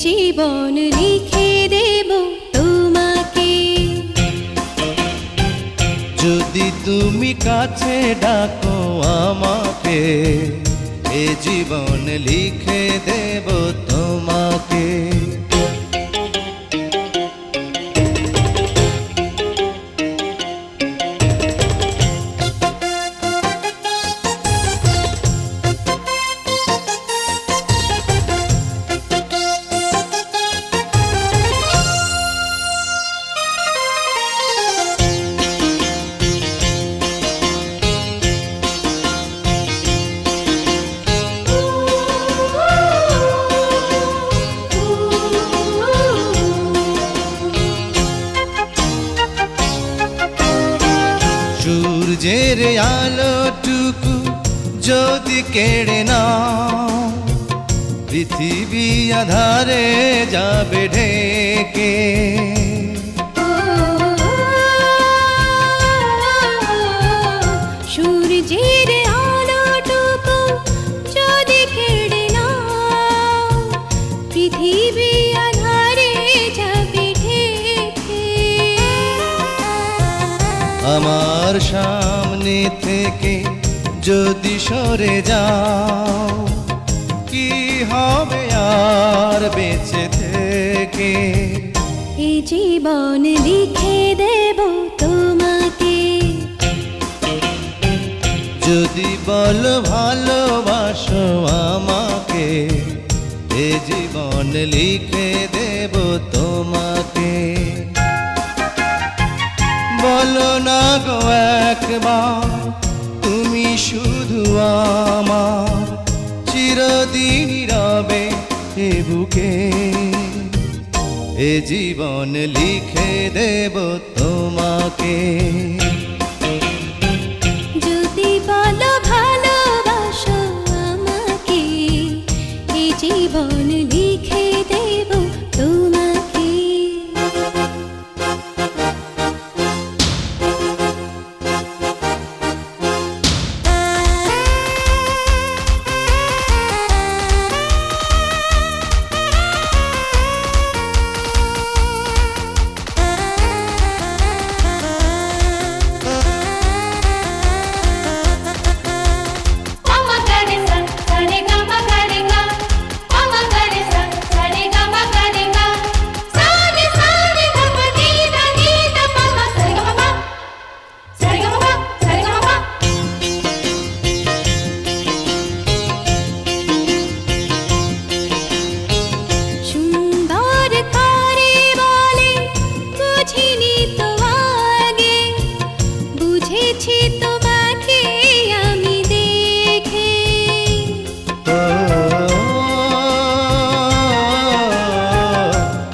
জীবন লিখে দেব তোমাকে। যদি তুমি কাছে ডাকো আমাকে, এ জীবন লিখে দেব তোমাকে। সূর্যের আলোটুকু যদি কেড়ে নাও, পৃথিবী আধারে যাবে ঢেকে। সূর্যের আলোটুকু যদি কেড়ে নাও, পৃথিবী আধারে যাবে ঢেকে। আমার সামনে থেকে যদি সরে যাও, কি হবে আর বেঁচে থেকে? এ জীবন লিখে দেব তোমাকে। যদি বলো ভালোবাসো আমাকে, এ জীবন লিখে দেব তোমাকে। বলো না গো একবার তুমি শুধু আমার, চিরদিন রবে এ বুকে। এ জীবন লিখে দেব তোমাকে। যদি বলো ভালোবাসো আমাকে, এ জীবন লিখে দেব তোমাকে।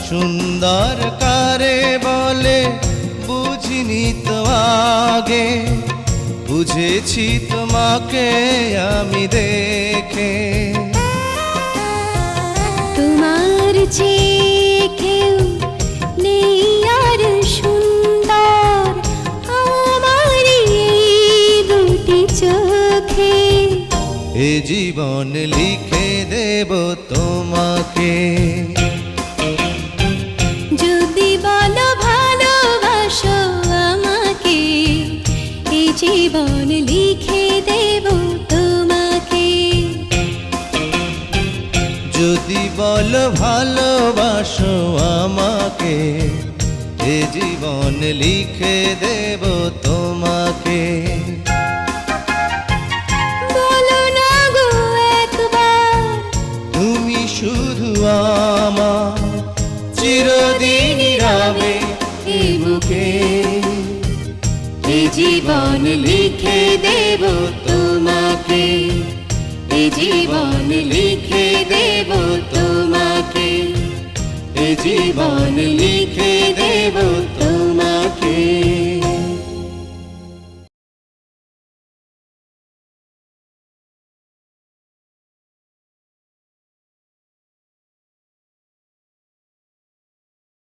সুন্দর কারে বলে বুঝিনি তো আগে, বুঝেছি তোমাকে আমি দেখে। তোমার চেয়ে কেউ নেই আর সুন্দর আমার এই দুটি চোখে। এ জীবন লিখে দেব তোমাকে। যদি বলো ভালোবাসো আমাকে, এ জীবন লিখে দেব তোমাকে। যদি বলো ভালোবাসো আমাকে, এ জীবন লিখে দেব তোমাকে। বলো না গো একবার তুমি শুধু আমার, চিরদিন রবে এ বুকে। এ জীবন লিখে দেব তোমাকে। এ জীবন লিখে দেব তোমাকে। এ জীবন লিখে